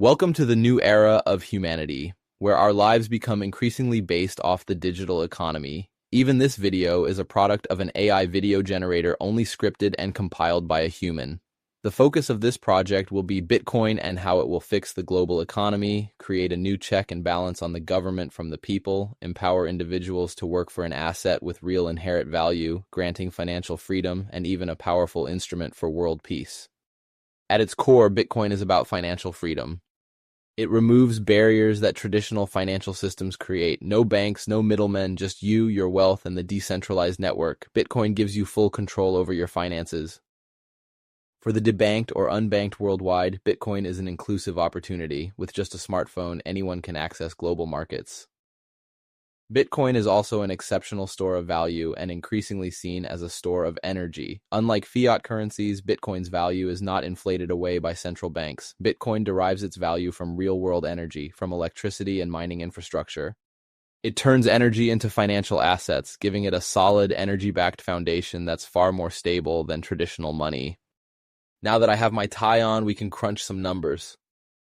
Welcome to the new era of humanity, where our lives become increasingly based off the digital economy. Even this video is a product of an AI video generator only scripted and compiled by a human. The focus of this project will be Bitcoin and how it will fix the global economy, create a new check and balance on the government from the people, empower individuals to work for an asset with real inherent value, granting financial freedom, and even a powerful instrument for world peace. At its core, Bitcoin is about financial freedom. It removes barriers that traditional financial systems create. No banks, no middlemen, just you, your wealth, and the decentralized network. Bitcoin gives you full control over your finances. For the debanked or unbanked worldwide, Bitcoin is an inclusive opportunity. With just a smartphone, anyone can access global markets. Bitcoin is also an exceptional store of value and increasingly seen as a store of energy. Unlike fiat currencies, Bitcoin's value is not inflated away by central banks. Bitcoin derives its value from real-world energy, from electricity and mining infrastructure. It turns energy into financial assets, giving it a solid, energy-backed foundation that's far more stable than traditional money. Now that I have my tie on, we can crunch some numbers.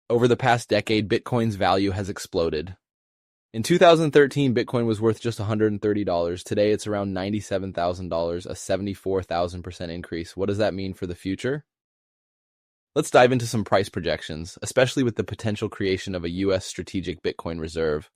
Over the past decade, Bitcoin's value has exploded. In 2013, Bitcoin was worth just $130. Today, it's around $97,000, a 74,000% increase. What does that mean for the future? Let's dive into some price projections, especially with the potential creation of a U.S. strategic Bitcoin reserve.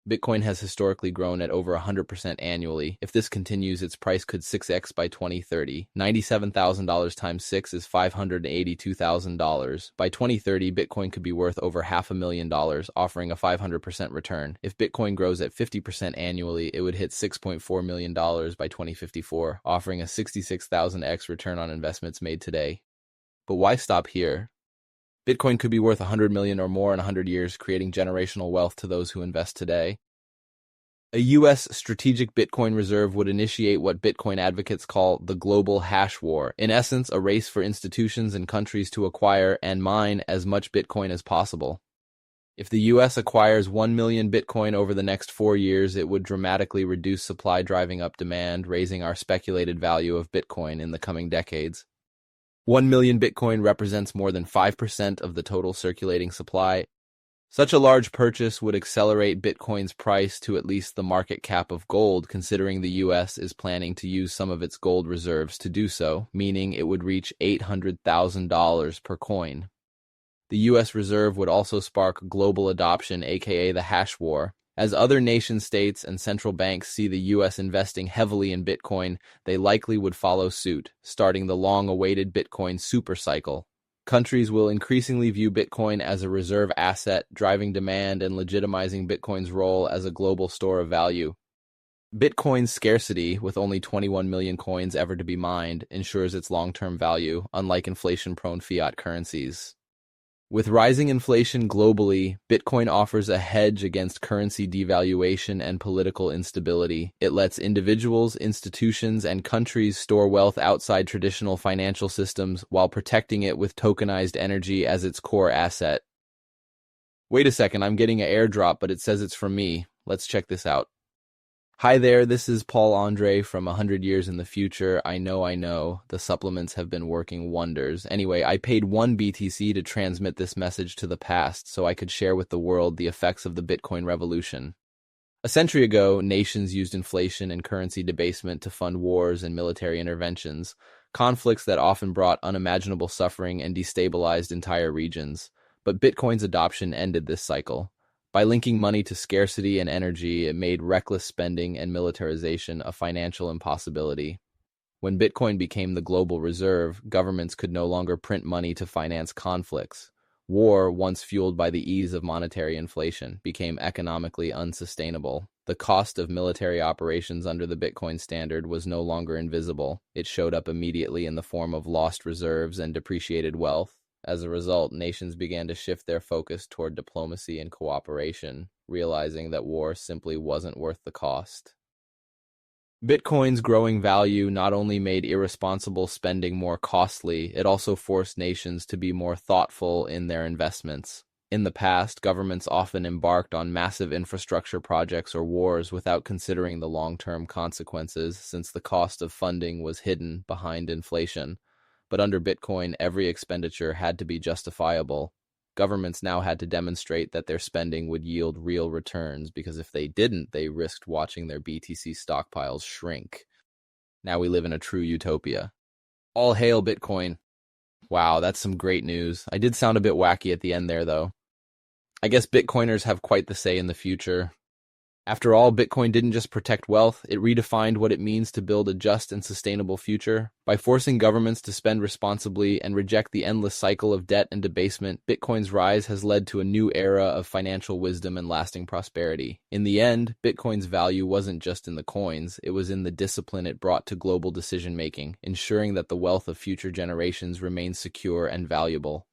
Bitcoin has historically grown at over 100% annually. If this continues, its price could 6x by 2030. $97,000 times 6 is $582,000. By 2030, Bitcoin could be worth over $500,000, offering a 500% return. If Bitcoin grows at 50% annually, it would hit $6.4 million by 2054, offering a 66,000x return on investments made today. But why stop here? Bitcoin could be worth 100 million or more in 100 years, creating generational wealth to those who invest today. A U.S. strategic Bitcoin reserve would initiate what Bitcoin advocates call the global hash war. In essence, a race for institutions and countries to acquire and mine as much Bitcoin as possible. If the U.S. acquires 1 million Bitcoin over the next 4 years, it would dramatically reduce supply, driving up demand, raising our speculated value of Bitcoin in the coming decades. 1 million Bitcoin represents more than 5% of the total circulating supply. Such a large purchase would accelerate Bitcoin's price to at least the market cap of gold, considering the U.S. is planning to use some of its gold reserves to do so, meaning it would reach $800,000 per coin. The U.S. reserve would also spark global adoption, aka the hash war. As other nation-states and central banks see the U.S. investing heavily in Bitcoin, they likely would follow suit, starting the long-awaited Bitcoin supercycle. Countries will increasingly view Bitcoin as a reserve asset, driving demand and legitimizing Bitcoin's role as a global store of value. Bitcoin's scarcity, with only 21 million coins ever to be mined, ensures its long-term value, unlike inflation-prone fiat currencies. With rising inflation globally, Bitcoin offers a hedge against currency devaluation and political instability. It lets individuals, institutions, and countries store wealth outside traditional financial systems while protecting it with tokenized energy as its core asset. Wait a second, I'm getting an airdrop, but it says it's from me. Let's check this out. Hi there, this is Paul-André from 100 Years in the Future. I know, the supplements have been working wonders. Anyway, I paid 1 BTC to transmit this message to the past so I could share with the world the effects of the Bitcoin revolution. A century ago, nations used inflation and currency debasement to fund wars and military interventions, conflicts that often brought unimaginable suffering and destabilized entire regions. But Bitcoin's adoption ended this cycle. By linking money to scarcity and energy, it made reckless spending and militarization a financial impossibility. When Bitcoin became the global reserve, governments could no longer print money to finance conflicts. War, once fueled by the ease of monetary inflation, became economically unsustainable. The cost of military operations under the Bitcoin standard was no longer invisible. It showed up immediately in the form of lost reserves and depreciated wealth. As a result, nations began to shift their focus toward diplomacy and cooperation, realizing that war simply wasn't worth the cost. Bitcoin's growing value not only made irresponsible spending more costly, it also forced nations to be more thoughtful in their investments. In the past, governments often embarked on massive infrastructure projects or wars without considering the long-term consequences, since the cost of funding was hidden behind inflation. But under Bitcoin, every expenditure had to be justifiable. governments now had to demonstrate that their spending would yield real returns, because if they didn't, they risked watching their BTC stockpiles shrink. Now we live in a true utopia. All hail Bitcoin. Wow, that's some great news. I did sound a bit wacky at the end there, though. I guess Bitcoiners have quite the say in the future. After all, Bitcoin didn't just protect wealth, it redefined what it means to build a just and sustainable future. By forcing governments to spend responsibly and reject the endless cycle of debt and debasement, Bitcoin's rise has led to a new era of financial wisdom and lasting prosperity. In the end, Bitcoin's value wasn't just in the coins, it was in the discipline it brought to global decision-making, ensuring that the wealth of future generations remains secure and valuable.